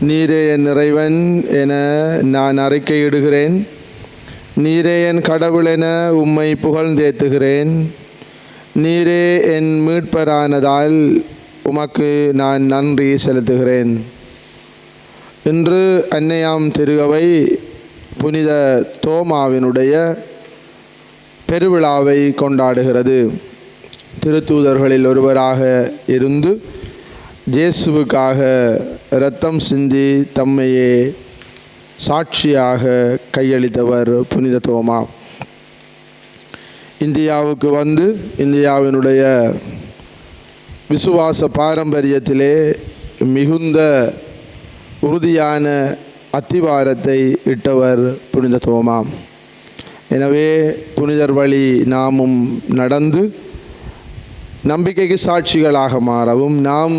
நீரே என் இறைவன் என நான் அறிக்கையிடுகிறேன். நீரே என் கடவுள் என உம்மை புகழ்ந்தேத்துகிறேன். நீரே என் மீட்பரானதால் உமக்கு நான் நன்றி செலுத்துகிறேன். இன்று அன்னையாம் திருகவை புனித தோமாவினுடைய பெருவிழாவை கொண்டாடுகிறது. திருத்தூதர்களில் ஒருவராக இருந்து இயேசுவுக்காக இரத்தம் சிந்தி தம்மையே சாட்சியாக கையளித்தவர் புனித தோமா. இந்தியாவுக்கு வந்து இந்தியாவினுடைய விசுவாச பாரம்பரியத்திலே மிகுந்த உறுதியான அத்திவாரத்தை இட்டவர் புனித தோமா. எனவே புனிதர் வழி நாமும் நடந்து நம்பிக்கைக்கு சாட்சிகளாக மாறவும், நாம்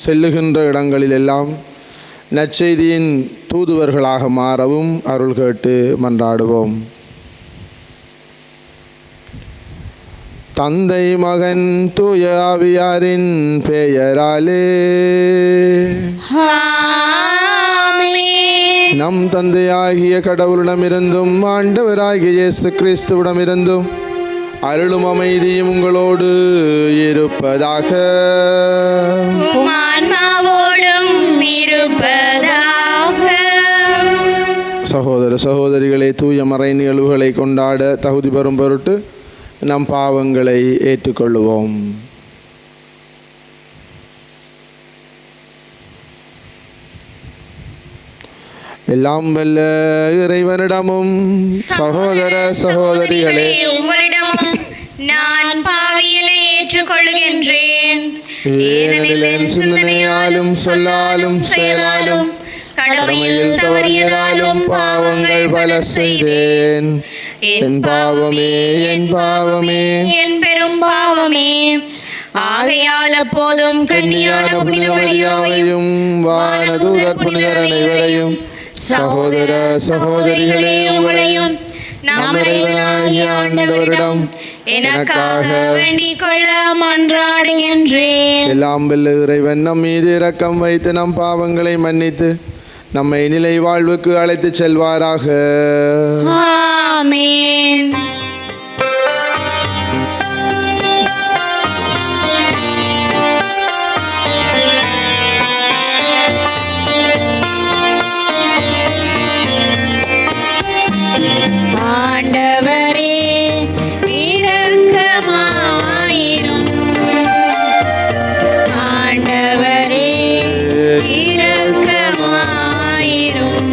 செல்லுகின்ற இடங்களிலெல்லாம் நற்செய்தியின் தூதுவர்களாக மாறவும் அருள் கேட்டு மன்றாடுவோம். தந்தை மகன் தூய ஆவியாரின் பெயராலே நம் தந்தையாகிய கடவுளிடமிருந்தும் ஆண்டவராகிய இயேசு கிறிஸ்துவிடமிருந்தும் அருளும் அமைதியும் உங்களோடு இருப்பதாக. சகோதர சகோதரிகளை, தூய மறை நிகழ்வுகளை கொண்டாட தகுதி பெறும் பொருட்டு நம் பாவங்களை ஏற்றுக்கொள்வோம். எல்லாம் வல்ல இறைவனிடமும் சகோதர சகோதரிகளே உங்களிடமும் நான் பாவியலை ஏற்றுக்கொள்கின்றேன். ஏனெனில் சிந்தனையாலும் சொல்லாலும் செயலாலும் கடமையில் தவறியதாலும் பாவங்கள் பல செய்தேன். என் பாவமே, என் பாவமே, என் பெரும் பாவமே. ஆகையால் அப்போதும் கன்னியான புனித மரியாவையும் வானதூதர் புனிதர் அனைவரையும் சகோதர சகோதரிகளே உங்களையும் நம் இறைவனாகிய ஆண்டவரிடம் எனக்காக வேண்டிக் கொள்ள மன்றாடுகின்றேன். எல்லாம் வல்ல இறைவன் நம் மீது இரக்கம் வைத்து நம் பாவங்களை மன்னித்து நம்மை நிலை வாழ்வுக்கு அழைத்து செல்வாராக. ஆமென். ஆண்டவரே இரக்கமாயிரும். ஆண்டவரே இரக்கமாயிரும்.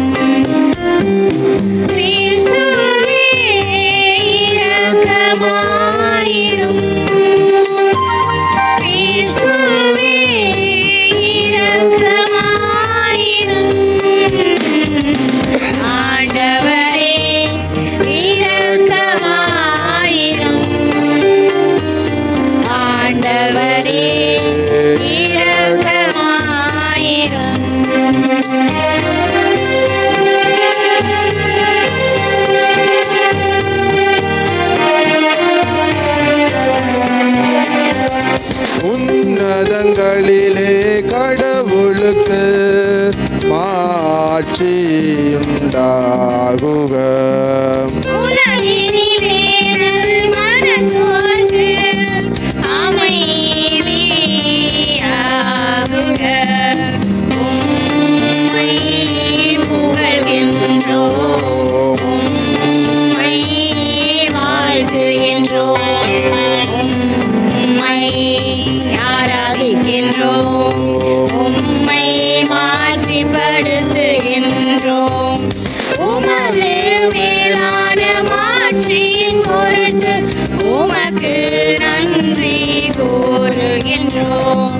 கிறிஸ்துவே இரக்கமாயிரும். கிறிஸ்துவே இரக்கமாயிரும். ஆண்டவரே இரக்கமாயிரும். ஆண்டவரே இரக்கமாயிரும். உன்னதங்களிலே கடவுளுக்கு மாட்சியுண்டாகுக. உலகினிலே நல்மனத்தோர்க்கு அமைதியாகுக. உம்மை புகழ்கின்றோம். உம்மை வாழ்த்துகின்றோம். உம்மை ஆராதிக்கின்றோம். உம்மை மாட்சிப்படுத்துகின்றோம். உமது மேலான மாட்சியின் பொருட்டு உமக்கு நன்றி கூறுகின்றோம்.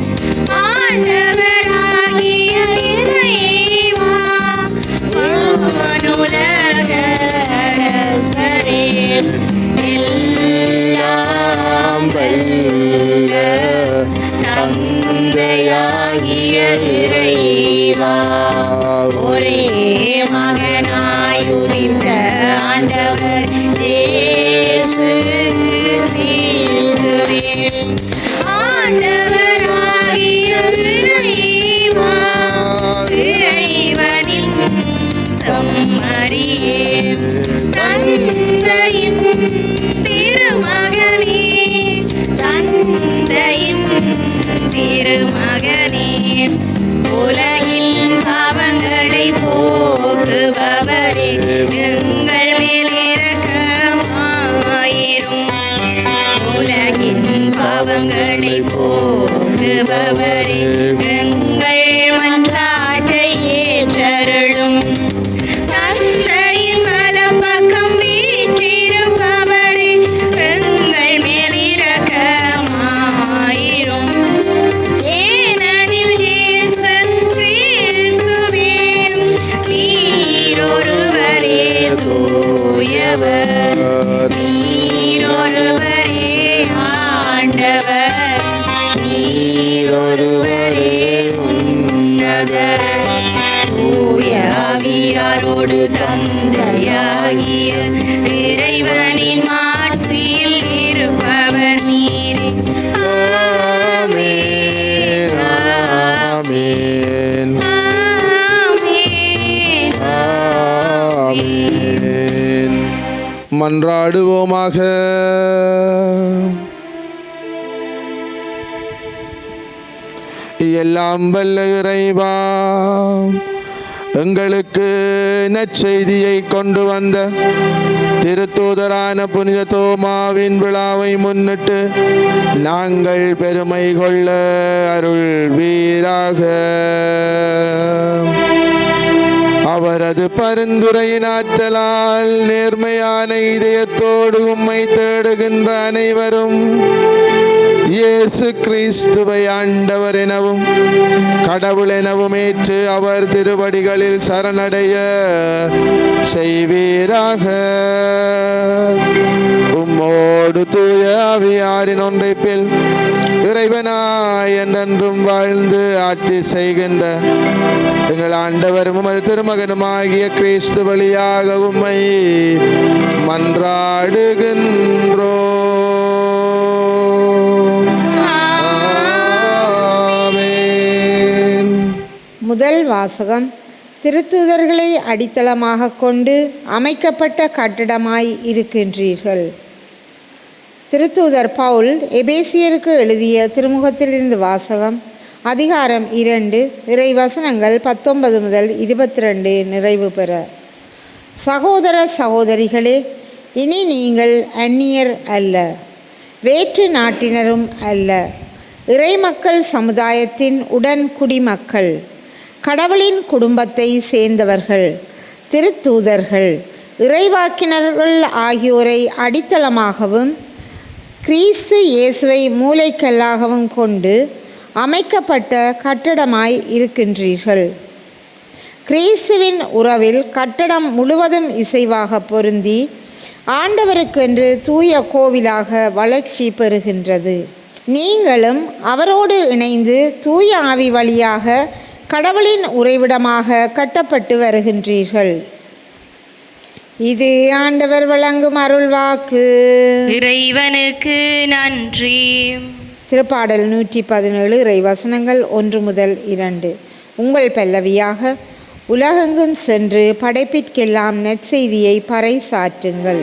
ஆண்டவராகிய இறைவா, வானுலக அரசரே, எல்லாம் வல்ல தந்தையாகிய இறைவா, ஒரே மகனாய் உதித்த ஆண்டவர் இயேசு கிறிஸ்துவே, ஆண்டவராகிய இறைவா, இறைவனுக்கு மரியே தந்தையின் திருமகனே தந்தையின் திருமகனே உலகின் பாவங்களை போக்குபவரே எங்கள் மேல் இரக்கமாயிரும் உலகின் பாவங்களை போக்குபவரே எங்கள் மன்றாட்டை ஏற்றருளும் தந்தையின் வலப்பக்கம் வீற்றிருப்பவரே எங்கள் மேல் இரக்கமாயிரும் ஏனெனில் இயேசு கிறிஸ்துவே நீரொருவரே தூயவர் நீரொருவரே ஆண்டவர் நீரொருவரே உன்னதர் தூய ஆவியாரோடு தந்தையாகிய இறைவனின் மாட்சியில் இருப்பவர் நீரே ஆமென் ஆமென் ஆமென் ஆமென். மன்றாடுவோமாக. எல்லாம் வல்ல இறைவா, எங்களுக்கு நற்செய்தியை கொண்டு வந்த திருத்தூதரான புனித தோமாவின் விழாவை முன்னிட்டு நாங்கள் பெருமை கொள்ள அருள்வீராக. அவரது பரிந்துரையின் ஆற்றலால் நேர்மையான இதயத்தோடு உம்மை தேடுகின்ற அனைவரும் இயேசு கிறிஸ்துவை ஆண்டவர் எனவும் கடவுள் எனவும் ஏற்று அவர் திருவடிகளில் சரணடைய செய்வீராக. உம்மோடு தூய ஆவியாரின் ஒன்றைப்பில் இறைவனாய் என்றென்றும் வாழ்ந்து ஆட்சி செய்கின்ற எங்கள் ஆண்டவரும் உமது திருமகனுமாகிய கிறிஸ்து வழியாக உம்மை மன்றாடுகின்றோம். ஆமென். முதல் வாசகம். திருத்தூதர்களை அடித்தளமாக கொண்டு அமைக்கப்பட்ட கட்டிடமாய் இருக்கின்றீர்கள். திருத்தூதர் பவுல் எபேசியருக்கு எழுதிய திருமுகத்திலிருந்து வாசகம். அதிகாரம் 2 இறைவசனங்கள் 19 முதல் 22 நிறைவு பெற. சகோதர சகோதரிகளே, இனி நீங்கள் அந்நியர் அல்ல, வேற்று நாட்டினரும் அல்ல, இறைமக்கள் சமுதாயத்தின் உடன் குடிமக்கள், கடவுளின் குடும்பத்தை சேர்ந்தவர்கள், திருத்தூதர்கள், இறைவாக்கினர்கள் ஆகியோரை அடித்தளமாகவும் கிறிஸ்து இயேசுவை மூலைக்கல்லாகவும் கொண்டு அமைக்கப்பட்ட கட்டடமாய் இருக்கின்றீர்கள். கிறிஸ்துவின் உறவில் கட்டடம் முழுவதும் இசைவாக பொருந்தி ஆண்டவருக்கென்று தூய கோவிலாக வளர்ச்சி பெறுகின்றது. நீங்களும் அவரோடு இணைந்து தூய ஆவி வழியாக கடவுளின் உறைவிடமாக கட்டப்பட்டு வருகின்றீர்கள். இது ஆண்டவர் வழங்கும் அருள்வாக்கு. இறைவனுக்கு நன்றி. திருப்பாடல் 117 இறைவசனங்கள் 1 முதல் 2. உங்கள் பல்லவியாக. உலகெங்கும் சென்று படைப்பிற்கெல்லாம் நற்செய்தியை பறைசாற்றுங்கள்.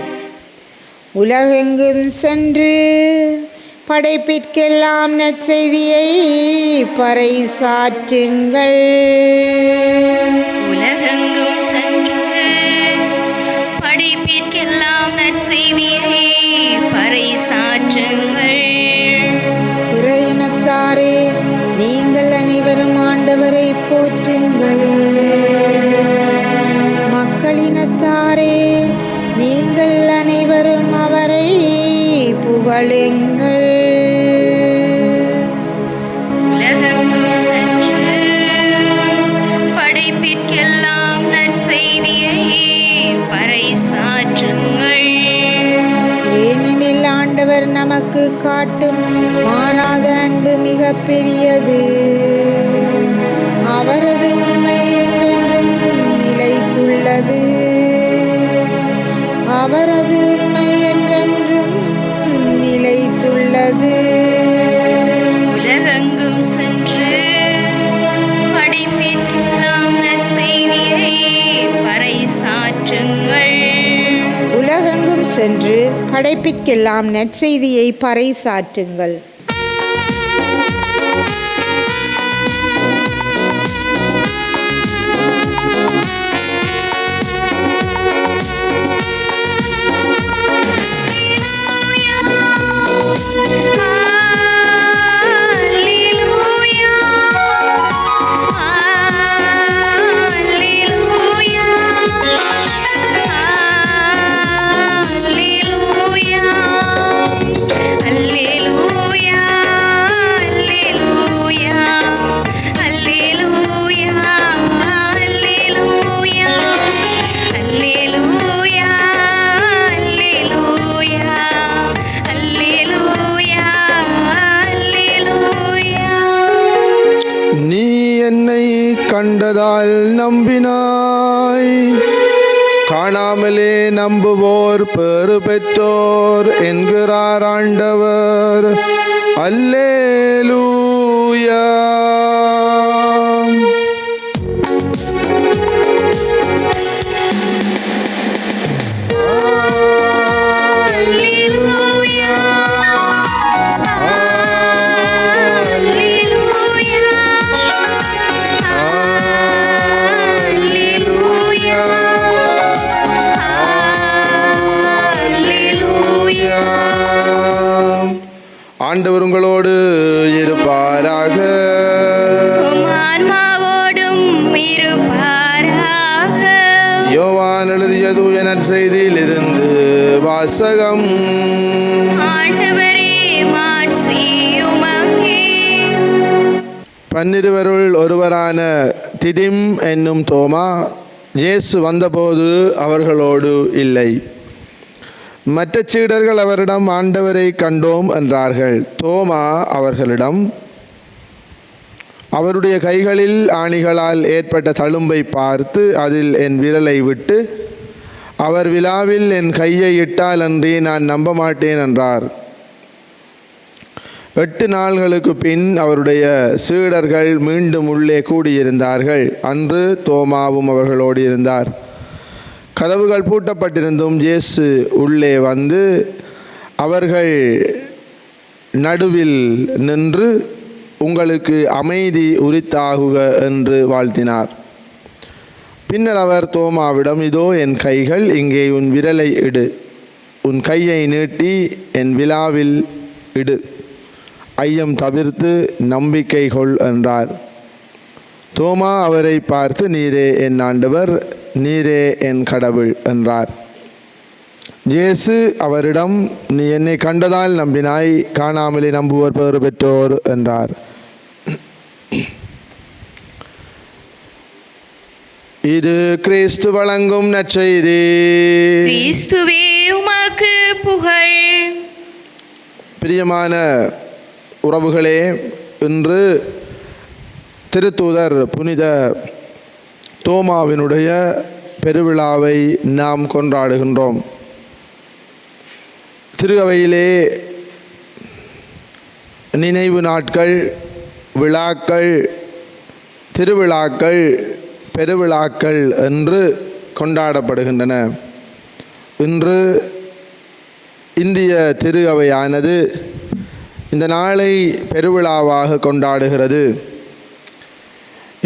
உலகெங்கும் சென்று படைப்பிற்கெல்லாம் நற்செய்தியை பறைசாற்றுங்கள். உலகெங்கும் சென்று படைப்பிற்கெல்லாம் நற்செய்தியை பறைசாற்றுங்கள். இறையினத்தாரே, நீங்கள் அனைவரும் ஆண்டவரை போற்றுங்கள். மக்களினத்தாரே, நீங்கள் அனைவரும் அவரை புகழுங்கள். உலகெங்கும் சென்று படைப்பிற்கெல்லாம் நற்செய்தியை பறைசாற்றுங்கள். ஏனெனில் ஆண்டவர் நமக்கு காட்டும் மாறாத அன்பு மிக பெரியது. அவரது உண்மை என்றென்றும் நிலைத்துள்ளது. அவரது உண்மை என்றென்றும் நிலைத்துள்ளது. உலகெங்கும் சென்று படைப்பிற்கெல்லாம் நற்செய்தியை பறைசாற்றுங்கள். படைப்பிற்கெல்லாம் நற்செய்தியை பறைசாற்றுங்கள். கண்டதால் நம்பினாய், காணாமலே நம்புவோர் பெறு பெற்றோர் என்கிறார் ஆண்டவர். அல்லேலூயா. ஆண்டவர் உங்களோடு இருப்பாராக. ஆன்மாவோடும் இருப்பாராக. யோவான் எழுதிய தூய நற்செய்தியில் இருந்து வாசகம். ஆண்டவரே, மாட்சி உமக்கே. 12 ஒருவரான திதிம் என்னும் தோமா இயேசு வந்தபோது அவர்களோடு இல்லை. மற்ற சீடர்கள் அவரிடம் ஆண்டவரை கண்டோம் என்றார்கள். தோமா அவர்களிடம், அவருடைய கைகளில் ஆணிகளால் ஏற்பட்ட தழும்பை பார்த்து அதில் என் விரலை விட்டு அவர் விலாவில் என் கையை இட்டால் அன்றி நான் நம்ப மாட்டேன் என்றார். 8 நாள்களுக்கு பின் அவருடைய சீடர்கள் மீண்டும் உள்ளே கூடியிருந்தார்கள். அன்று தோமாவும் அவர்களோடு இருந்தார். கதவுகள் பூட்டப்பட்டிருந்தும் இயேசு உள்ளே வந்து அவர்கள் நடுவில் நின்று உங்களுக்கு அமைதி உரித்தாகுக என்று வாழ்த்தினார். பின்னர் அவர் தோமாவிடம், இதோ என் கைகள், இங்கே உன் விரலை இடு, உன் கையை நீட்டி என் விலாவில் இடு, ஐயம் தவிர்த்து நம்பிக்கை கொள் என்றார். தோமா அவரை பார்த்து, நீரே என் ஆண்டவர், நீரே என் கடவுள் என்றார். இயேசு அவரிடம், நீ என்னை கண்டதால் நம்பினாய், காணாமலே நம்புவோர் பெறு பெற்றோர் என்றார். இது கிறிஸ்து வழங்கும் நற்செய்தி. கிறிஸ்துவே உமக்கு புகழ். பிரியமான உறவுகளே, இன்று திருத்தூதர் புனித தோமாவினுடைய பெருவிழாவை நாம் கொண்டாடுகின்றோம். திருஅவையிலே நினைவு நாட்கள், விழாக்கள், திருவிழாக்கள், பெருவிழாக்கள் என்று கொண்டாடப்படுகின்றன. இன்று இந்திய திரு அவையானது இந்த நாளை பெருவிழாவாக கொண்டாடுகிறது.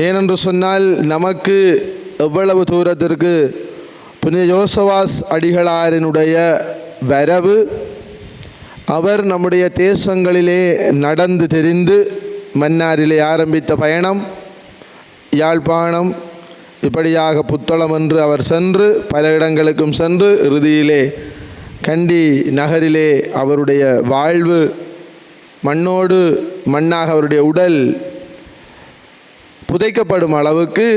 ஏனென்று சொன்னால், நமக்கு எவ்வளவு தூரத்திற்கு புனித யோசவாஸ் அடிகளாரினுடைய வரவு, அவர் நம்முடைய தேசங்களிலே நடந்து தெரிந்து மன்னாரிலே ஆரம்பித்த பயணம், யாழ்ப்பாணம், இப்படியாக புத்தளம் என்று அவர் சென்று பல இடங்களுக்கும் சென்று இறுதியிலே கண்டி நகரிலே அவருடைய வாழ்வு, மண்ணோடு மண்ணாக அவருடைய உடல் புதைக்கப்படும் அளவுக்கு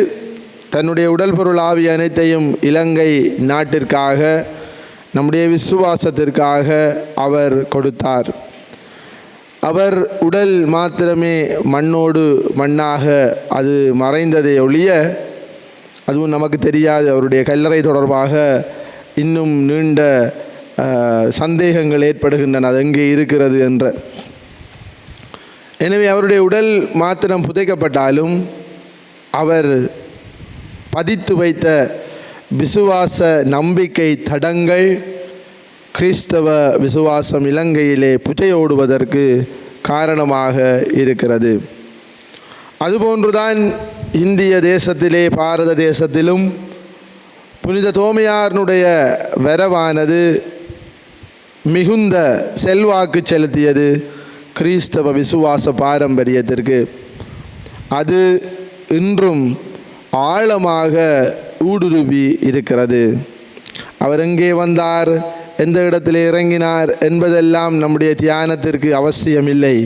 தன்னுடைய உடல் பொருள் ஆவி அனைத்தையும் இலங்கை நாட்டிற்காக, நம்முடைய விசுவாசத்திற்காக அவர் கொடுத்தார். அவர் உடல் மாத்திரமே மண்ணோடு மண்ணாக அது மறைந்ததை ஒழிய, அதுவும் நமக்கு தெரியாது, அவருடைய கல்லறை தொடர்பாக இன்னும் நீண்ட சந்தேகங்கள் ஏற்படுகின்றன, அது எங்கே இருக்கிறது என்ற. எனவே அவருடைய உடல் மாத்திரம் புதைக்கப்பட்டாலும் அவர் பதித்து வைத்த விசுவாச நம்பிக்கை தடங்கள், கிறிஸ்தவ விசுவாசம் இலங்கையிலே புதையோடுவதற்கு காரணமாக இருக்கிறது. அதுபோன்றுதான் இந்திய தேசத்திலே, பாரத தேசத்திலும் புனித தோமையாரினுடைய வரவானது மிகுந்த செல்வாக்கு செலுத்தியது கிறிஸ்தவ விசுவாச பாரம்பரியத்திற்கு. அது இன்றும் ஆழமாக ஊடுருவி இருக்கிறது. அவர் எங்கே வந்தார், எந்த இடத்தில் இறங்கினார் என்பதெல்லாம் நம்முடைய தியானத்திற்கு அவசியமில்லை.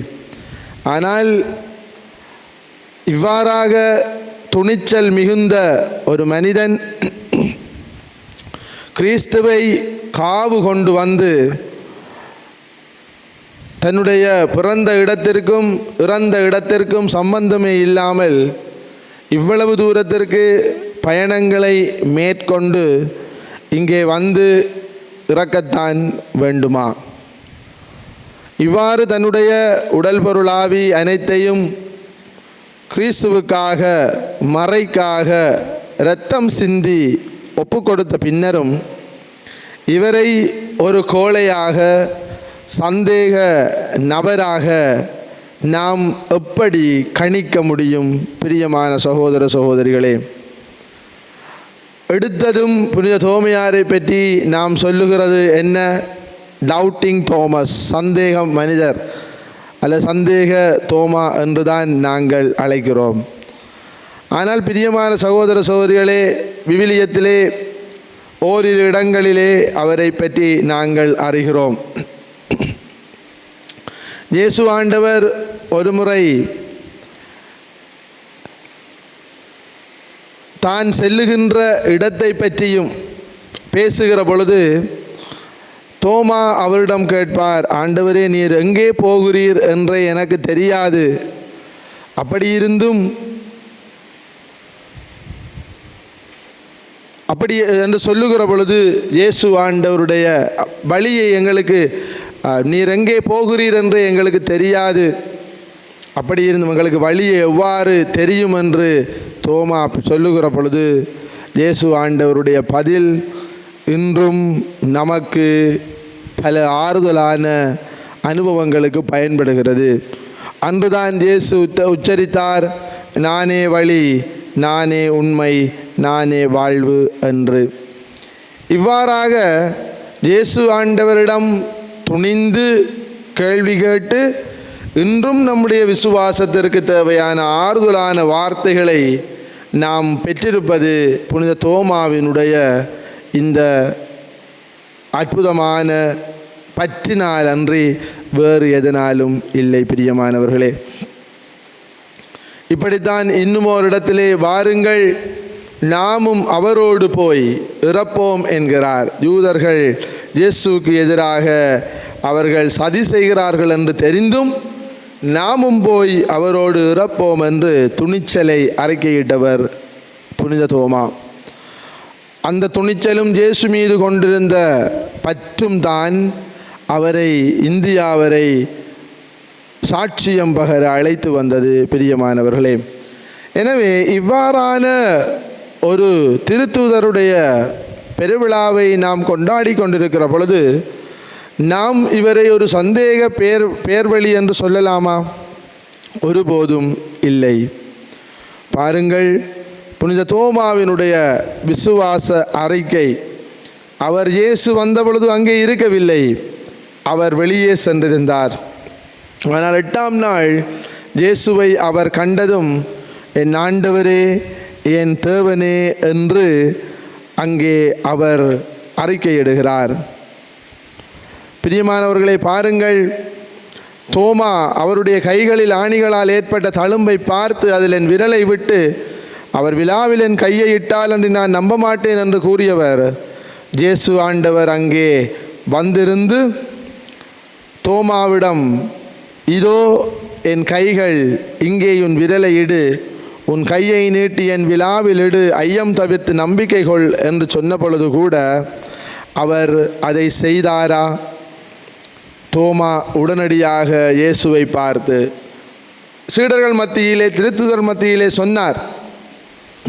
ஆனால் இவ்வாறாக துணிச்சல் மிகுந்த ஒரு மனிதன் கிறிஸ்துவை காவு கொண்டு வந்து தன்னுடைய பிறந்த இடத்திற்கும் இறந்த இடத்திற்கும் சம்பந்தமே இல்லாமல் இவ்வளவு தூரத்திற்கு பயணங்களை மேற்கொண்டு இங்கே வந்து இறக்கத்தான் வேண்டுமா? இவ்வாறு தன்னுடைய உடல் பொருளாவி அனைத்தையும் கிறிஸ்துவுக்காக மறைக்காக இரத்தம் சிந்தி ஒப்பு கொடுத்த பின்னரும் இவரை ஒரு கோழையாக, சந்தேக நபராக நாம் எப்படி கணிக்க முடியும்? பிரியமான சகோதர சகோதரிகளே, எடுத்ததும் புனித தோமையாரை பற்றி நாம் சொல்லுகிறது என்ன? டவுட்டிங் தோமஸ், சந்தேக மனிதர் அல்ல சந்தேக தோமா என்றுதான் நாங்கள் அழைக்கிறோம். ஆனால் பிரியமான சகோதர சகோதரிகளே, விவிலியத்திலே ஓரிரு இடங்களிலே அவரை பற்றி நாங்கள் அறிகிறோம். இயேசு ஆண்டவர் ஒரு முறை தான் செல்லுகின்ற இடத்தை பற்றியும் பேசுகிற பொழுது தோமா அவரிடம் கேட்பார், ஆண்டவரே, நீர் எங்கே போகிறீர் என்றே எனக்கு தெரியாது. அப்படி என்று சொல்லுகிற பொழுது இயேசு ஆண்டவருடைய வழியை எங்களுக்கு, நீர் எங்கே போகிறீர் என்று எங்களுக்கு தெரியாது, அப்படி இருந்தும் எங்களுக்கு வழியை எவ்வாறு தெரியும் என்று தோமா சொல்லுகிற பொழுது இயேசு ஆண்டவருடைய பதில் இன்றும் நமக்கு பல ஆறுதலான அனுபவங்களுக்கு பயன்படுகிறது. அன்றுதான் இயேசு உச்சரித்தார், நானே வழி, நானே உண்மை, நானே வாழ்வு என்று. இவ்வாறாக இயேசு ஆண்டவரிடம் துணிந்து கேள்வி கேட்டு இன்றும் நம்முடைய விசுவாசத்திற்கு தேவையான ஆறுதலான வார்த்தைகளை நாம் பெற்றிருப்பது புனித தோமாவினுடைய இந்த அற்புதமான பற்றினால் அன்றி வேறு எதனாலும் இல்லை. பிரியமானவர்களே, இப்படித்தான் இன்னும் ஒரு இடத்திலே, வாருங்கள் நாமும் அவரோடு போய் இறப்போம் என்கிறார். யூதர்கள் இயேசுவுக்கு எதிராக அவர்கள் சதி செய்கிறார்கள் என்று தெரிந்தும் நாமும் போய் அவரோடு இறப்போம் என்று துணிச்சலை அறிக்கையிட்டவர் புனித தோமா. அந்த துணிச்சலும் இயேசு மீது கொண்டிருந்த பற்றும் தான் அவரை, இந்தியாவரை சாட்சியம் பகர அழைத்து வந்தது. பிரியமானவர்களே, எனவே இவ்வாறான ஒரு திருத்தூதருடைய பெருவிழாவை நாம் கொண்டாடி கொண்டிருக்கிற பொழுது நாம் இவரை ஒரு சந்தேக பேர்வழி என்று சொல்லலாமா? ஒருபோதும் இல்லை. பாருங்கள், புனித தோமாவினுடைய விசுவாச அறிக்கை. அவர் இயேசு வந்த பொழுது அங்கே இருக்கவில்லை, அவர் வெளியே சென்றிருந்தார். ஆனால் 8ஆம் நாள் இயேசுவை அவர் கண்டதும், என் ஆண்டவரே, என் தேவனே என்று அங்கே அவர் அறிக்கையிடுகிறார். பிரியமானவர்களை பாருங்கள், தோமா அவருடைய கைகளில் ஆணிகளால் ஏற்பட்ட தழும்பை பார்த்து அதில் என் விரலை விட்டு அவர் விழாவில் என் கையை இட்டால் என்று நான் நம்ப மாட்டேன் என்று கூறியவர் இயேசு ஆண்டவர் அங்கே வந்திருந்து தோமாவிடம், இதோ என் கைகள், இங்கே உன் விரலை இடு, உன் கையை நீட்டி என் விழாவில் இடு, ஐயம் தவிர்த்து நம்பிக்கை கொள் என்று சொன்ன பொழுது கூட அவர் அதை செய்தாரா? தோமா உடனடியாக இயேசுவை பார்த்து சீடர்கள் மத்தியிலே, திருத்துதர் மத்தியிலே சொன்னார்,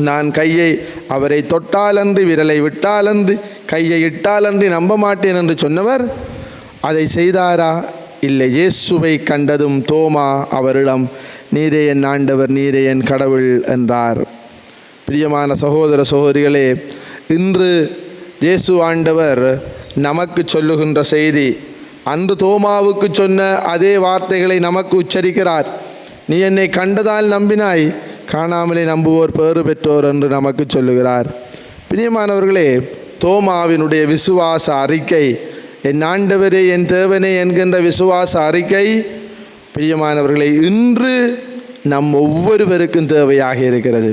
நான் கையை அவரை தொட்டாலன்றி விரலை விட்டாலன்றி கையை இட்டாலன்றி நம்ப மாட்டேன் என்று சொன்னவர் அதை செய்தாரா? இல்லை. இயேசுவை கண்டதும் தோமா அவரிடம், நீரே என் ஆண்டவர், நீரே என் கடவுள் என்றார். பிரியமான சகோதர சகோதரிகளே, இன்று இயேசு ஆண்டவர் நமக்கு சொல்லுகின்ற செய்தி, அன்று தோமாவுக்கு சொன்ன அதே வார்த்தைகளை நமக்கு உச்சரிக்கிறார். நீ என்னை கண்டதால் நம்பினாய், காணாமலே நம்புவோர் பேறு பெற்றோர் என்று நமக்கு சொல்லுகிறார். பிரியமானவர்களே, தோமாவினுடைய விசுவாச அறிக்கை, என் ஆண்டவரே என் தேவனே என்கின்ற விசுவாச அறிக்கை, பிரியமானவர்களே, இன்று நம் ஒவ்வொருவருக்கும் தேவையாக இருக்கிறது.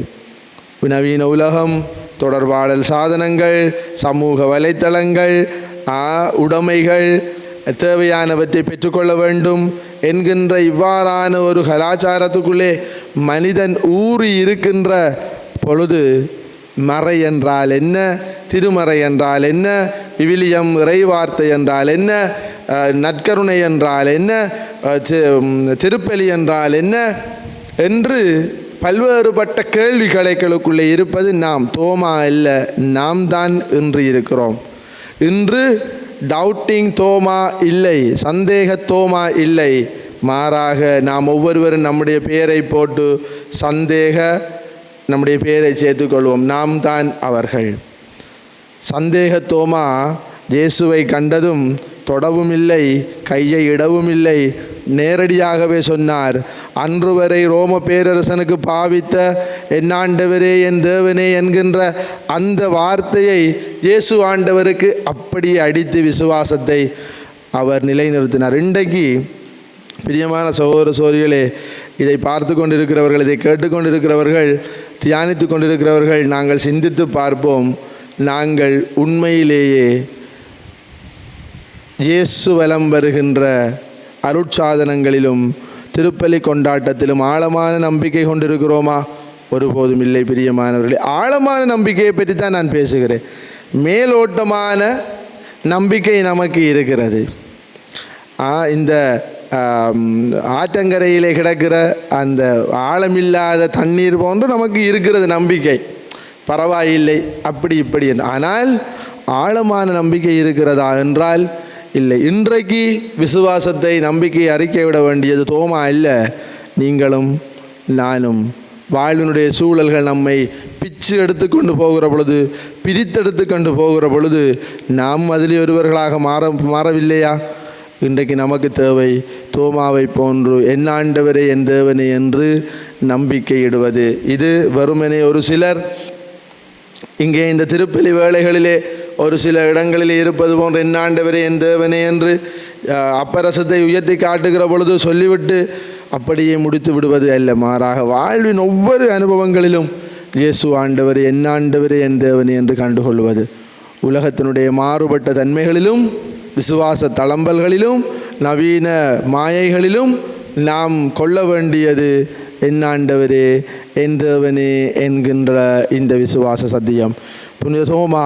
நவீன உலகம், தொடர்பாடல் சாதனங்கள், சமூக வலைத்தளங்கள், உடைமைகள், தேவையானவற்றை பெற்றுக்கொள்ள வேண்டும் என்கின்ற இவ்வாறான ஒரு கலாச்சாரத்துக்குள்ளே மனிதன் ஊறி இருக்கின்ற பொழுது, மறை என்றால் என்ன, திருமறை என்றால் என்ன, விவிலியம் இறைவார்த்தை என்றால் என்ன, நற்கருணை என்றால் என்ன, திருப்பலி என்றால் என்ன என்று பல்வேறுபட்ட கேள்விகளுக்குள்ளே இருப்பது நாம். தோமா அல்ல, நாம் தான் இன்று இருக்கிறோம். இன்று டவுட்டிங் தோமா இல்லை, சந்தேக தோமா இல்லை. மாறாக நாம் ஒவ்வொருவரும் நம்முடைய பெயரை போட்டு நம்முடைய பெயரை சேர்த்துக்கொள்வோம். நாம் தான் அவர்கள். சந்தேக தோமா இயேசுவை கண்டதும் தொடவும் இல்லை, கையை இடவும் இல்லை, நேரடியாகவே சொன்னார். அன்று வரை ரோம பேரரசனுக்கு பாவித்த என் ஆண்டவரே என் தேவனே என்கின்ற அந்த வார்த்தையை இயேசு ஆண்டவருக்கு அப்படியே அடித்து விசுவாசத்தை அவர் நிலைநிறுத்தினார். இன்றைக்கு பிரியமான சகோதர சகோதரிகளே, இதை பார்த்து கொண்டிருக்கிறவர்கள், இதை கேட்டுக்கொண்டிருக்கிறவர்கள், தியானித்து கொண்டிருக்கிறவர்கள், நாங்கள் சிந்தித்து பார்ப்போம். நாங்கள் உண்மையிலேயே இயேசு வலம் வருகின்ற அருட்சாதனங்களிலும் திருப்பலி கொண்டாட்டத்திலும் ஆழமான நம்பிக்கை கொண்டிருக்கிறோமா? ஒருபோதும் இல்லை. பிரியமானவர்களே, ஆழமான நம்பிக்கையை பற்றி தான் நான் பேசுகிறேன். மேலோட்டமான நம்பிக்கை நமக்கு இருக்கிறது. இந்த ஆற்றங்கரையிலே கிடக்கிற அந்த ஆழமில்லாத தண்ணீர் போன்று நமக்கு இருக்கிறது நம்பிக்கை. பரவாயில்லை, அப்படி இப்படி. ஆனால் ஆழமான நம்பிக்கை இருக்கிறதா என்றால் இல்லை. இன்றைக்கு விசுவாசத்தை, நம்பிக்கையை அறிக்கை விட வேண்டியது தோமா அல்ல, நீங்களும் நானும். வாழ்வினுடைய சூழல்கள் நம்மை பிச்சு எடுத்துக்கொண்டு போகிற பொழுது, பிரித்தெடுத்து கொண்டு போகிற பொழுது நாம் அதில் ஒருவர்களாக மாறவில்லையா? இன்றைக்கு நமக்கு தேவை தோமாவை போன்று என் ஆண்டவரே என் தேவனே என்று நம்பிக்கையிடுவது. இது வெறுமனே ஒரு சிலர் இங்கே இந்த திருப்பலி வேளைகளிலே ஒரு சில இடங்களில் இருப்பது போன்று என் ஆண்டவரே என் தேவனே என்று அப்பரசத்தை உயர்த்தி காட்டுகிற பொழுது சொல்லிவிட்டு அப்படியே முடித்து விடுவது அல்ல. மாறாக வாழ்வின் ஒவ்வொரு அனுபவங்களிலும் இயேசு ஆண்டவரே என் ஆண்டவரே என் தேவனே என்று கண்டுகொள்வது. உலகத்தினுடைய மாறுபட்ட தன்மைகளிலும், விசுவாச தளம்பல்களிலும், நவீன மாயைகளிலும் நாம் கொள்ள வேண்டியது என் ஆண்டவரே என் தேவனே என்கின்ற இந்த விசுவாச சத்தியம். புனித தோமா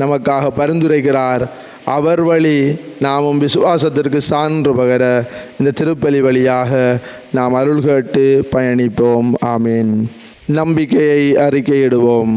நமக்காக பரிந்துரைக்கிறார். அவர் வழி நாமும் விசுவாசத்திற்கு சான்று பகர இந்த திருப்பலி வழியாக நாம் அருள் கேட்டு பயணிப்போம். ஆமீன். நம்பிக்கையை அறிக்கையிடுவோம்.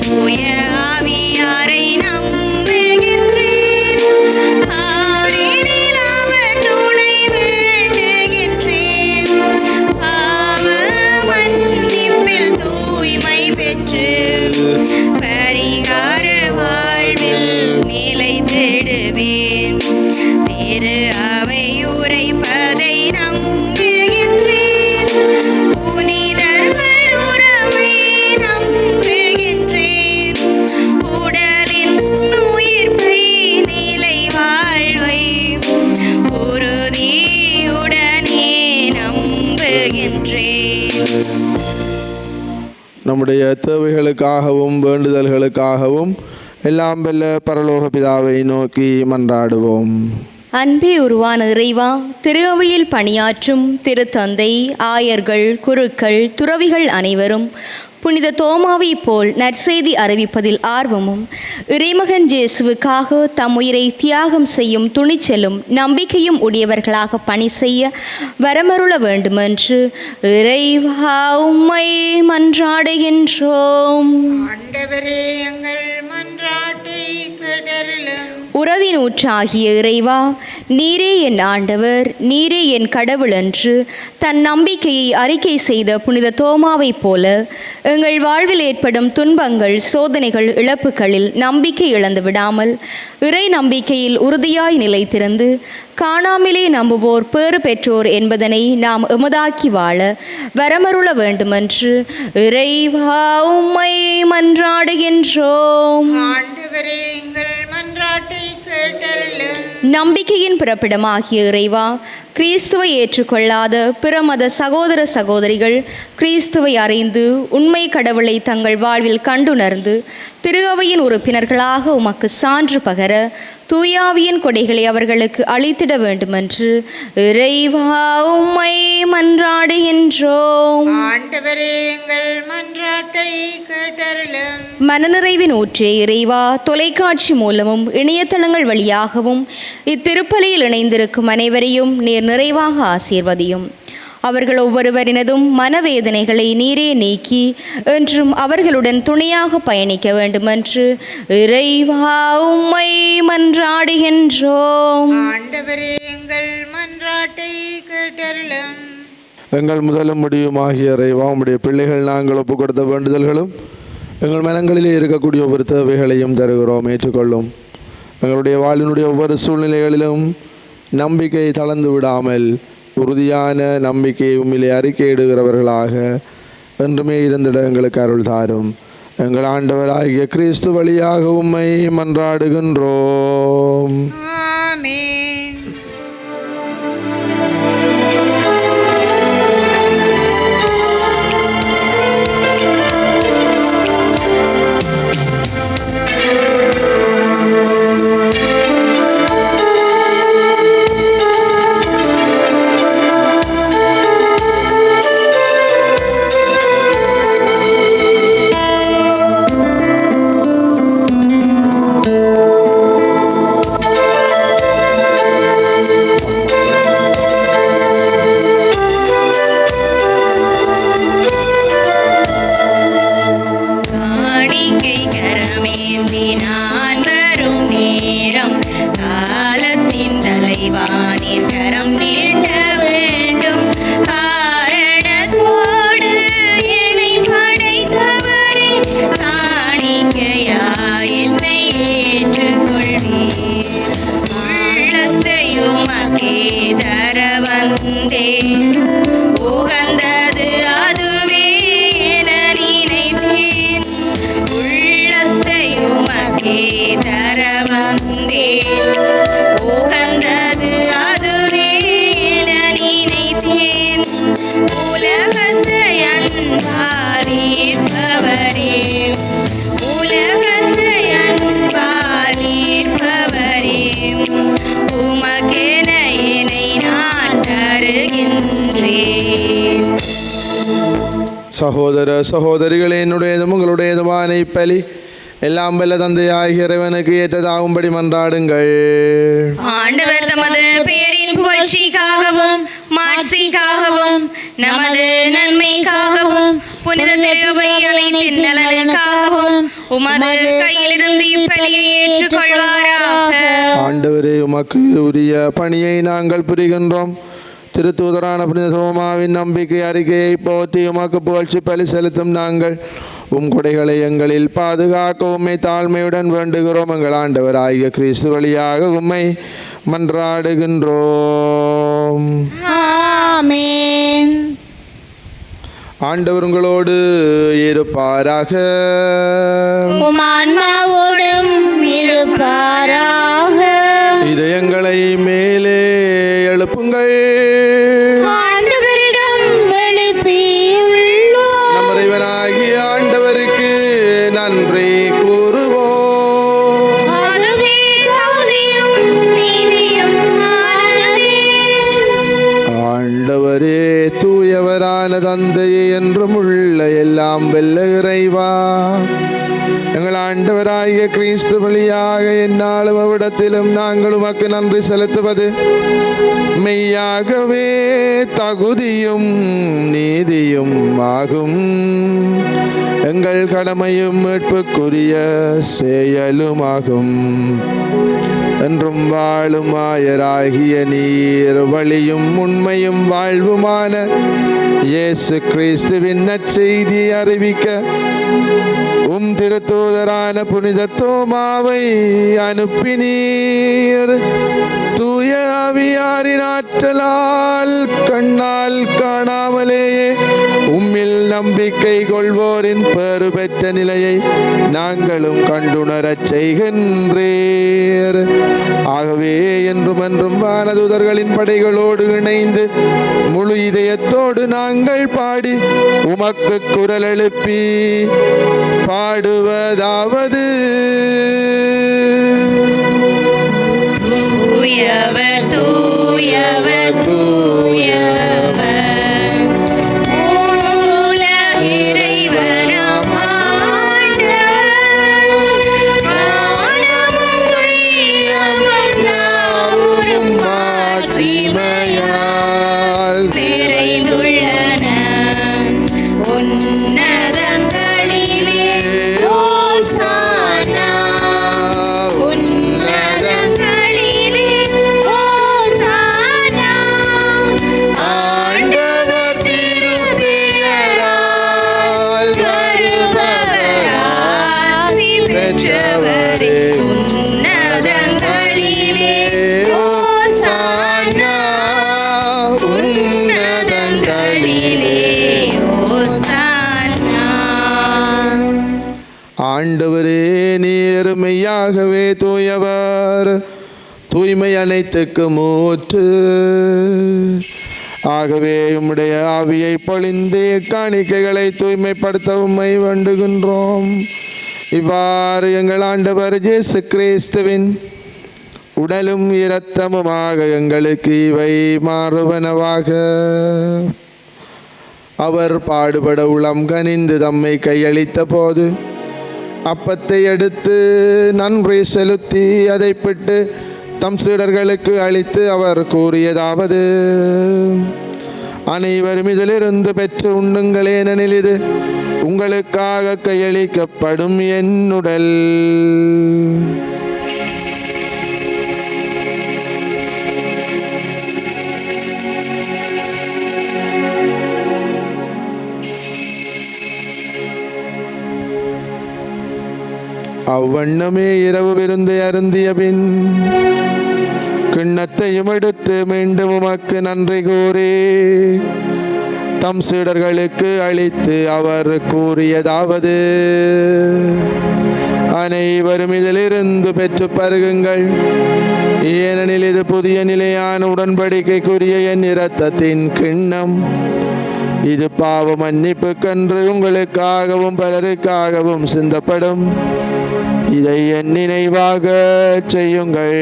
தூய ஆவியாரை நம்புகின்றேன். ஆரினில் அவர் துணை வேண்டுகின்றேன். பாவ மன்னிப்பில் தூய்மை பெற்று பரிகார வாழ்வில் நிலைத்திடுவேன். திரு அவை உரைப்பதை நம்புகின்றேன். புனிதர்கள் உறவை நம்புகின்றேன். உடலின் உயிர்ப்பை நிலை வாழ்வை உறுதியுடனே நம்புகின்றேன். நம்முடைய தேவைகளுக்காகவும் வேண்டுதல்களுக்காகவும் எல்லாம் வல்ல பரலோக பிதாவை நோக்கி மன்றாடுவோம். அன்பே உருவான இறைவா, திரு அவையில் பணியாற்றும் திருத்தந்தை, ஆயர்கள், குருக்கள், துறவிகள் அனைவரும் புனித தோமாவை போல் நற்செய்தி அறிவிப்பதில் ஆர்வமும் இறைமகன் இயேசுவுக்காக தம் உயிரை தியாகம் செய்யும் துணிச்சலும் நம்பிக்கையும் உடையவர்களாக பணி செய்ய வரமருள வேண்டுமென்று இறைவா உம்மை மன்றாடுகின்றோம். ஆண்டவரே, எங்கள் மன்றாட்டை கேட்டருளும். உறவின் ஊற்றாகிய இறைவா, நீரே என் ஆண்டவர், நீரே என் கடவுள் என்று தன் நம்பிக்கையை அறிக்கை செய்த புனித தோமாவைப் போல எங்கள் வாழ்வில் ஏற்படும் துன்பங்கள், சோதனைகள், இழப்புகளில் நம்பிக்கை இழந்து விடாமல் இறை நம்பிக்கையில் உறுதியாய் நிலைத்திருந்து காணாமலே நம்புவோர் பேறு பெற்றோர் என்பதனை நாம் எமதாக்கி வாழ வரமருள வேண்டுமென்று இறைவா உம்மை மன்றாடுகின்றோம். ஆண்டவரே, எங்கள் மன்றாட்டை கேட்டருளும். நம்பிக்கையின் பிறப்பிடமாகிய இறைவா, கிறிஸ்துவை ஏற்றுக்கொள்ளாத பிற மத சகோதர சகோதரிகள் கிறிஸ்துவை அறிந்து உண்மை கடவுளை தங்கள் வாழ்வில் கண்டுணர்ந்து திரு அவையின் உறுப்பினர்களாக உமக்கு சான்று பகர தூயாவியின் கொடைகளை அவர்களுக்கு அளித்திட வேண்டுமென்று இறைவா உம்மை மன்றாடுகின்றோம். ஆண்டவரே, எங்கள் மன்றாட்டை கேட்டருளும். மனநிறைவின் ஊற்றே இறைவா, தொலைக்காட்சி மூலமும் இணையதளங்கள் வழியாகவும் இத்திருப்பலியில் இணைந்திருக்கும் அனைவரையும் நீர் நிறைவாக ஆசீர்வதியும். அவர்கள் ஒவ்வொருவரினதும் மனவேதனைகளை நீரே நீக்கி என்றும் அவர்களுடன் துணையாக பயணிக்க வேண்டுமென்று இறைவா உம்மை மன்றாடுகின்றோம். ஆண்டவரே, எங்கள் மன்றாட்டை கேட்டருளும். எங்கள் முதலும் முடிவுமாகிய இறைவா, உம்முடைய பிள்ளைகள் நாங்கள் ஒப்புக் கொடுத்த வேண்டுதல்களும் எங்கள் மனங்களிலே இருக்கக்கூடிய ஒவ்வொரு தேவைகளையும் தருகிறோம், ஏற்றுக்கொள்ளும். எங்களுடைய வாழ்வினுடைய ஒவ்வொரு சூழ்நிலைகளிலும் நம்பிக்கை தளர்ந்து விடாமல் உறுதியான நம்பிக்கையை உம்மிலே அறிக்கையிடுகிறவர்களாக என்றுமே இருந்திட எங்களுக்கு அருள் தாரும். எங்கள் ஆண்டவராகிய கிறிஸ்து வழியாக உம்மை மன்றாடுகின்றோம். ஆமென். உகந்தது அதுவே என நினைத்தேன். உள்ளத்தை உமக்கே தர வந்தேன். உகந்தது அதுவே என நினைத்தேன். உலகத்தை அன்பால் ஈர்ப்பவரே, உலகத்தை அன்பால் ஈர்ப்பவரே, உமக்கென என்னை நான் தருகின்றேன். சகோதர சகோதரிகளே, என்னுடையதும் உங்களுடையதுமான இப்பலி எல்லாம் வல்ல தந்தையாகிய இறைவனுக்கு ஏற்றதாகும்படி மன்றாடுங்கள். ஆண்டவர் தமது பெயரின் உம்மின் புகழ்ச்சிக்காகவும் மாட்சிக்காகவும் நமது நன்மைக்காகவும் புனித திருவை அனைத்தின் நலனுக்காகவும் உமது கையிலிருந்து இப்பலியை ஏற்றுக்கொள்வாராக. ஆண்டவரே, உமக்கு உரிய பணியை நாங்கள் புரிகின்றோம். திருத்தூதரான புனித தோமாவின் நம்பிக்கை அறிக்கையை போற்றி உமக்கு புகழ்ச்சி பலி செலுத்தும் நாங்கள் உம் கொடைகளை எங்களில் பாதுகாக்க உம்மை தாழ்மையுடன் வேண்டுகிறோம். எங்கள் ஆண்டவர் ஆகிய கிறிஸ்து வழியாக உம்மை மன்றாடுகின்றோம். ஆமென். ஆண்டவர் உங்களோடு இருப்பாராக. உம் ஆன்மாவோடும் இருப்பாராக. இதயங்களை மேலே எழுப்புங்கள். ஆண்டவரிடம் எழுப்பியுள்ளோம். நம் இறைவனாகிய ஆண்டவருக்கு நன்றி கூறுவோம். அதுவே தகுதியும் நீதியுமானதே. ஆண்டவரே, தூயவரான தந்தையே, என்றும் உள்ள எல்லாம் வெல்ல இறைவா, எங்கள் ஆண்டவராகிய கிறிஸ்து வழியாக எந்நாளும் அவ்விடத்திலும் நாங்கள் உமக்கு நன்றி செலுத்துவது மெய்யாகவே தகுதியும் நீதியும் ஆகும். எங்கள் கடமையும் மீட்புக்குரிய செயலுமாகும். என்றும் வாழும் ஆயராகிய நீர் வழியும் உண்மையும் வாழ்வுமான இயேசு கிறிஸ்துவின் நற்செய்தியை அறிவிக்க உம் திருத்தூதரான புனித தோமாவை அனுப்பினீர். தூய ஆவியாரின் ஆற்றலால் கண்ணால் காணாமலேயே உம்மில் நம்பிக்கை கொள்வோரின் பெறு பெற்ற நிலையை நாங்களும் கண்டுணரச் செய்கின்றீர். ஆகவே என்றும் என்றும் வானதூதர்களின் படைகளோடு இணைந்து முழு இதயத்தோடு நாங்கள் பாடி உமக்கு குரல் எழுப்பி பாடுவதாவது: தூயவர் தூயவர் தூயவர், உலக இறைவனாம் ஆண்டவர், வானமும் உலகமும் யாவும் மாட்சிமையால் நிறைந்துள்ளன. உன்னதங்களிலே ஓசானா, உன்னதங்களிலே ஓசானா. ஆண்டவர் திருப்பெயரால் வருபவர் ஆசி பெற்றவரே, உன்னதங்களிலே ஓசானா, உன்னதங்களிலே ஓசானா. ஆண்டவரே, நீர் மெய்யாகவே தூயவர், தூய்மை அனைத்துக்கு மூற்று. ஆகவே உம்முடைய ஆவியை பொழிந்து காணிக்கைகளை தூய்மைப்படுத்த உம்மை வேண்டுகின்றோம். இவ்வாறு எங்கள் ஆண்டவர் இயேசு கிறிஸ்துவின் உடலும் இரத்தமுமாக எங்களுக்கு இவை மாறுவனவாக. அவர் பாடுபட உளம் கனிந்து தம்மை கையளித்த போது அப்பத்தை எடுத்து நன்றி செலுத்தி அதை பிட்டு தம் சீடர்களுக்கு அளித்து அவர் கூறியதாவது: அனைவரும் இதிலிருந்து பெற்று உண்ணுங்கள், ஏனெனில் இது உங்களுக்காக கையளிக்கப்படும் என் உடல். அவ்வண்ணமே இரவு விருந்தை அருந்திய பின் கிண்ணத்தையும் எடுத்து மீண்டும் உமக்கு நன்றி கூறி தம் சீடர்களுக்கு அளித்து அவர் கூறியதாவது: அனைவரும் இதிலிருந்து பெற்று பருகுங்கள், ஏனெனில் இது புதிய நிலையான உடன்படிக்கைக்குரிய என் இரத்தத்தின் கிண்ணம். இது பாவ மன்னிப்புக்கென்று உங்களுக்காகவும் பலருக்காகவும் சிந்தப்படும். இதை என் நினைவாக செய்யுங்கள்.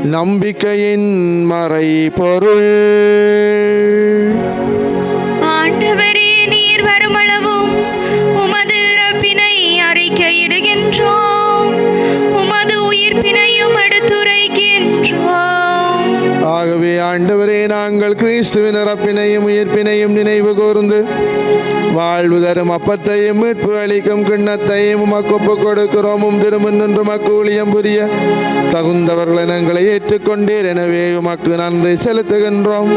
நம்பிக்கையின் மறை பொருள். ஆண்டவரே, நீர் வருமளவும் உமது இறப்பினை அறிக்கையிடுகின்றோம், உமது உயிர்ப்பினையும் எடுத்துரைக்கின்றோம். ஆகவே ஆண்டவரே, நாங்கள் கிறிஸ்துவின் இறப்பினையும் உயிர்ப்பினையும் நினைவு கூர்ந்து வாழ்வு தரும் அப்பத்தையும் மீட்பு அளிக்கும் கிண்ணத்தையும் உமக்கு ஒப்புக் கொடுக்கிறோம். திருமுன்னின்று உமக்கு ஊழியம் புரிய தகுந்தவர்களை எங்களை ஏற்றுக்கொண்டீர். எனவே உமக்கு நன்றி செலுத்துகின்றோம்.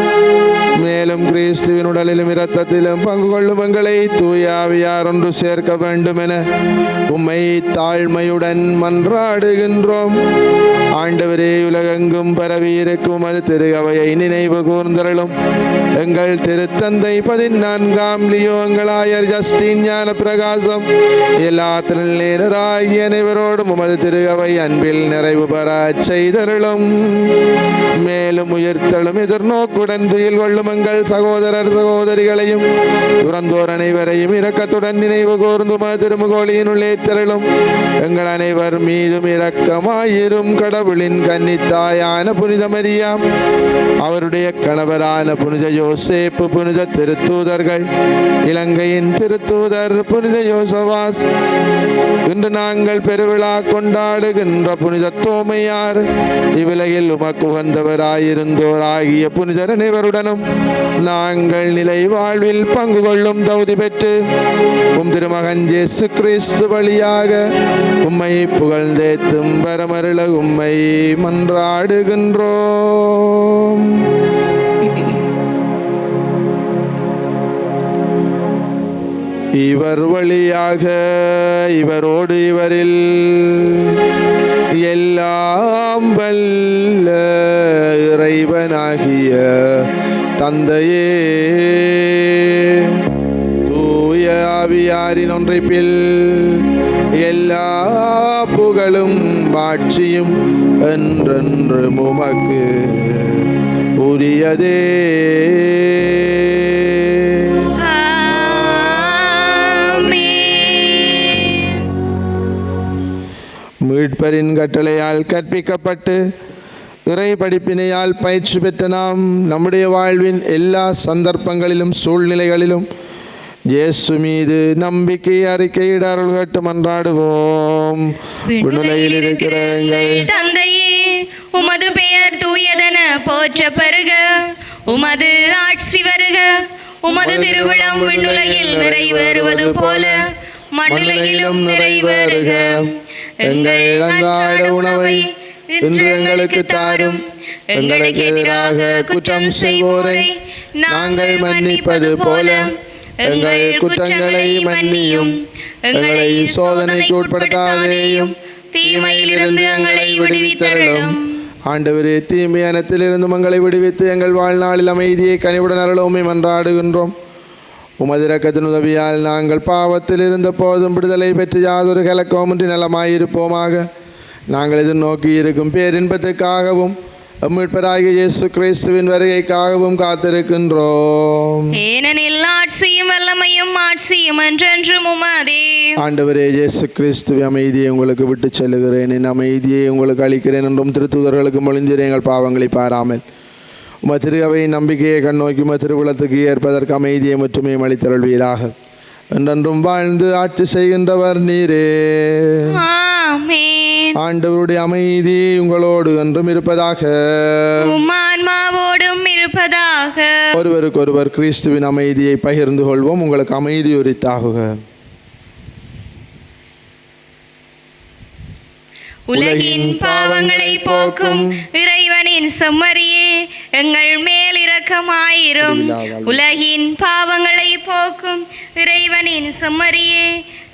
மேலும் கிறிஸ்துவின் உடலிலும் இரத்தத்திலும் பங்கு கொள்ளும் எங்களை தூய ஆவியார் ஒன்று சேர்க்க வேண்டும் என உம்மை தாழ்மையுடன் மன்றாடுகின்றோம். ஆண்டவரே, உலகெங்கும் பரவி இருக்கும் அது திரு அவையை நினைவு கூர்ந்தருளும். எங்கள் திருத்தந்தை 14ஆம் லியோ, எங்களாயர் ஜஸ்டின் ஞான பிரகாசம், எல்லா திருநேராகிய அனைவரோடும் உமது திரு அவை அன்பில் நிறைவு பெற செய்தருளும். மேலும் உயிர்த்தலும் எதிர்நோக்குடன் துயில் கொள்ளும் எங்கள் சகோதரர் சகோதரிகளையும் துறந்தோர் அனைவரையும் இரக்கத்துடன் நினைவு கூர்ந்து உமது திருமுகோலியின் உள்ளே தருளும். எங்கள் அனைவர் மீதும் இரக்கமாயிரும். கடவுளின் கன்னித்தாயான புனித மரியா, அவருடைய கணவரான புனித யோசேப்பு, புனித திருத்தூதர்கள், இலங்கையின் திருத்தூதர் புனித யோசவாஸ், இன்று நாங்கள் பெருவிழா கொண்டாடுகின்ற புனித தோமையார், இவ்வுலகில் உமக்கு உகந்தவராயிருந்தோர் ஆகிய புனிதர் அனைவருடனும் நாங்கள் நிலை வாழ்வில் பங்கு கொள்ளும் தகுதி பெற்று உம் திருமகன் இயேசு கிறிஸ்து வழியாக உம்மை புகழ்ந்தேத்தும் வரமருள உம்மை மன்றாடுகின்றோம். இவர் வழியாக இவரோடு இவரில் எல்லாம் வல்ல இறைவனாகிய தந்தையே, தூய ஆவியாரின் ஒன்றைப்பில் எல்லா புகழும் ஆட்சியும் என்றென்று உமக்கு உரியதே. மீட்பரின் கட்டளையால் கற்பிக்கப்பட்டு இறை படிப்பினையால் பயிற்சி பெற்ற நாம் நம்முடைய வாழ்வின் எல்லா சந்தர்ப்பங்களிலும் சூழ்நிலைகளிலும் இயேசு மீது நம்பிக்கை அறிக்கையிட அருள் கேட்டு மன்றாடுவோம். விண்ணுலகில் இருக்கிற எங்கள் தந்தையே, உமது பெயர் தூயதென போற்ற பெறுக, உமது ஆட்சி வருக, உமது திருவிழம் விண்ணுலகில் நிறைவேறுவது போல மண்ணுலகிலும் நிறைவேறுக. எங்கள் அன்றாட உணவை இன்று எங்களுக்கு தாரும். எங்களுக்கு எதிராக குற்றம் செய்வோரை நாங்கள் மன்னிப்பது போல எங்கள் குற்றங்களை மன்னியும். எங்களை சோதனைக்கு உட்படுத்தாதேயும், தீமையிலிருந்து எங்களை விடுவித்தருளும். ஆண்டவரே, தீமையானத்திலிருந்து எங்களை விடுவித்து எங்கள் வாழ்நாளில் அமைதியை கனிவுடன் அருளவுமே மன்றாடுகின்றோம். உமது இரக்கத்தின் உதவியால் நாங்கள் பாவத்தில் இருந்த போதும் விடுதலை பெற்று யாதொரு கலக்கமின்றி நலமாயிருப்போமாக. நாங்கள் எதிர்நோக்கி இருக்கும் பேரின்பத்துக்காகவும் மீட்பராகிய இயேசு கிறிஸ்துவின் வருகைக்காகவும் காத்திருக்கின்றோம். ஏனெனில் ஆட்சியும் வல்லமையும் ஆட்சியும் என்றென்றும் உமதே. ஆண்டவரே இயேசு கிறிஸ்துவின் அமைதியை உங்களுக்கு விட்டு செல்லுகிறேன், என் அமைதியை உங்களுக்கு அளிக்கிறேன் என்றும் திருத்தூதர்களுக்கு மொழிந்தீர். எங்கள் பாவங்களை பாராமல் உமது திரு அவையின் நம்பிக்கையை கண்ணோக்கி உமது திருவுளத்துக்கு ஏற்பதற்கு அமைதியை மட்டுமே அளித்தருள்வீராக. என்றென்றும் வாழ்ந்து ஆட்சி செய்கின்றவர் நீரே. ஆமென். ஆண்டவருடைய அமைதி உங்களோடு என்றும் இருப்பதாக, உம் ஆன்மாவோடும் இருப்பதாக. ஒருவருக்கொருவர் கிறிஸ்துவின் அமைதியை பகிர்ந்து கொள்வோம். உங்களுக்கு அமைதி உரித்தாகுக. உலகின் பாவங்களை போக்கும் இறைவனின் செம்மறியே, எங்கள் மேல் இரக்கமாயிரும். உலகின் பாவங்களை போக்கும் இறைவனின் செம்மறியே,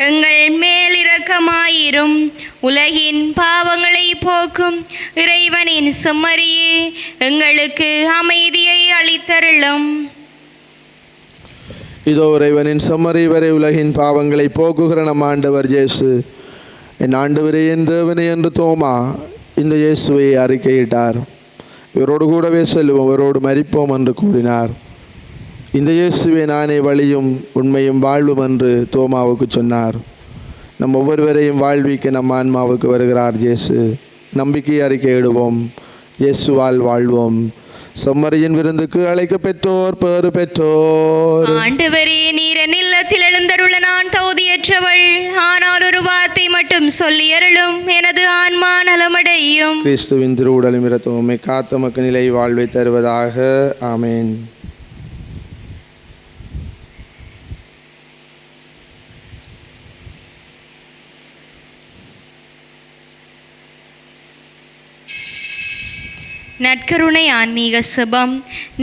எங்கள் மேல் இரக்கமாயிரும். உலகின் பாவங்களை போக்கும் இறைவனின் செம்மறியே, எங்களுக்கு அமைதியை அளித்தருளும். இதோ இறைவனின் செம்மறி வரை உலகின் பாவங்களை போக்குகிற நம் ஆண்டவர் இயேசு. என் ஆண்டவரே, என் தேவனே என்று தோமா இந்த இயேசுவை அறிக்கையிட்டார். இவரோடு கூடவே செல்வோம், இவரோடு மரிப்போம் என்று கூறினார். இந்த இயேசுவே நானே வழியும் உண்மையும் வாழ்வும் என்று தோமாவுக்கு சொன்னார். நம் ஒவ்வொருவரையும் வாழ்விக்க நம் ஆன்மாவுக்கு வருகிறார் இயேசு. நம்பிக்கை அறிக்கையிடுவோம். இயேசுவால் வாழ்வோம். செம்மறியின் விருந்துக்கு அழைக்க பெற்றோர் பேறு பெற்றோர். ஆண்டவரே, நீர் என் இல்லத்தில் எழுந்தருள நான் தகுதியற்றவள். ஆனால் ஒரு வார்த்தை மட்டும் சொல்லி அருளும், எனது ஆன்மா நலமடையும். கிறிஸ்துவின் திருவுடலும் இரத்தமும் காத்த மக்கு நிலை வாழ்வை தருவதாக. ஆமென். நற்கருணை ஆன்மீக சுபம்.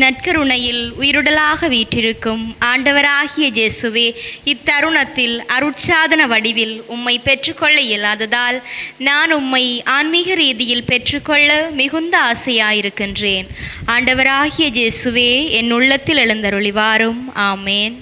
நற்கருணையில் உயிருடலாக வீற்றிருக்கும் ஆண்டவராகிய இயேசுவே, இத்தருணத்தில் அருட்சாதன வடிவில் உம்மை பெற்றுக்கொள்ள இயலாததால் நான் உம்மை ஆன்மீக ரீதியில் பெற்றுக்கொள்ள மிகுந்த ஆசையாயிருக்கின்றேன். ஆண்டவராகிய இயேசுவே, என் உள்ளத்தில் எழுந்தருளி வாரும். ஆமேன்.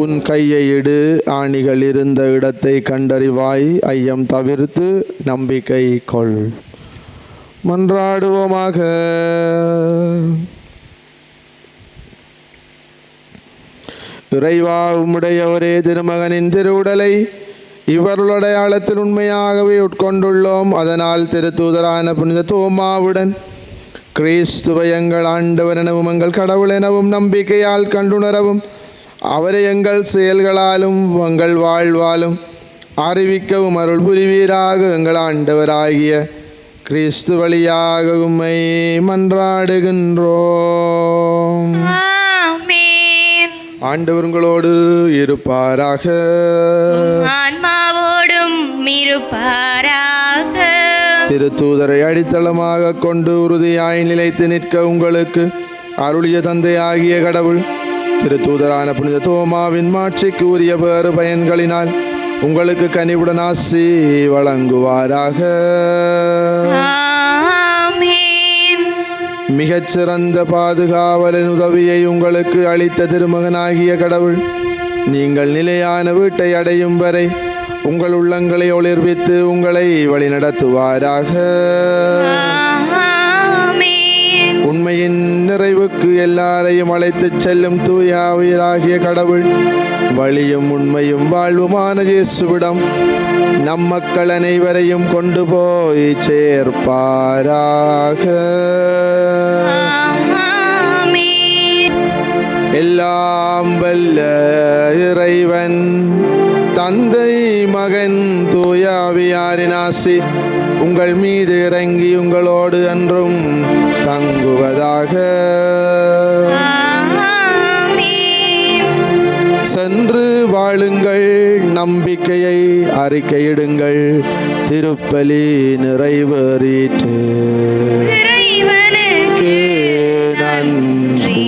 உன் கையை இடு, ஆணிகள் இருந்த இடத்தை கண்டறிவாய், ஐயம் தவிர்த்து நம்பிக்கை கொள். மன்றாடுவோமாக. இறைவா, உம்முடைய ஒரே திருமகனின் திருவுடலை இவர்களுடைய அடையாளத்தில் உண்மையாகவே உட்கொண்டுள்ளோம். அதனால் திருத்தூதரான புனித தோமாவுடன் கிறிஸ்துவை எங்கள் ஆண்டவர் எனவும் எங்கள் கடவுள் எனவும் நம்பிக்கையால் கண்டுணரவும் அவரை எங்கள் செயல்களாலும் எங்கள் வாழ்வாலும் அறிவிக்கவும் அருள் புரிவீராக. எங்கள் ஆண்டவராகிய கிறிஸ்து வழியாக உம்மை மன்றாடுகின்றோம். ஆண்டவர் உங்களோடு இருப்பாராக. ஆன்மாவோடும் இருப்பாராக. திருத்தூதரை அடித்தளமாக கொண்டு உறுதியாய் நிலைத்து நிற்க உங்களுக்கு அருளிய தந்தையாகிய கடவுள் திருத்தூதரான புனித தோமாவின் மாட்சிக்கு உரிய வேறு பயன்களினால் உங்களுக்கு கனிவுடன் ஆசி வழங்குவாராக. மிகச்சிறந்த பாதுகாவலின் உதவியை உங்களுக்கு அளித்த திருமகனாகிய கடவுள் நீங்கள் நிலையான வீட்டை அடையும் வரை உங்கள் உள்ளங்களை ஒளிர்வித்து உங்களை வழிநடத்துவாராக. உண்மையின் நிறைவுக்கு எல்லாரையும் அழைத்துச் செல்லும் தூய ஆவியராகிய கடவுள் வழியும் உண்மையும் வாழ்வுமான இயேசுவிடம் நம் மக்கள் அனைவரையும் கொண்டு போய் சேர்ப்பாராக. எல்லாம் வல்ல இறைவன் தந்தை மகன் தூய ஆவியாரின் ஆசி உங்கள் மீது இறங்கி உங்களோடு என்றும் தங்குவதாக. சென்று வாழுங்கள், நம்பிக்கையை அறிக்கையிடுங்கள். திருப்பலி நிறைவேறிற்று. இறைவனுக்கு நன்றி.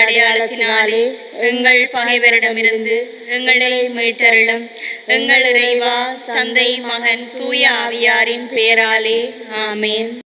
அடையாளத்தினாலே எங்கள் பகைவரிடமிருந்து எங்களை மீட்டருளும். எங்கள் இறைவா, தந்தை மகன் தூய ஆவியாரின் பெயராலே ஆமேன்.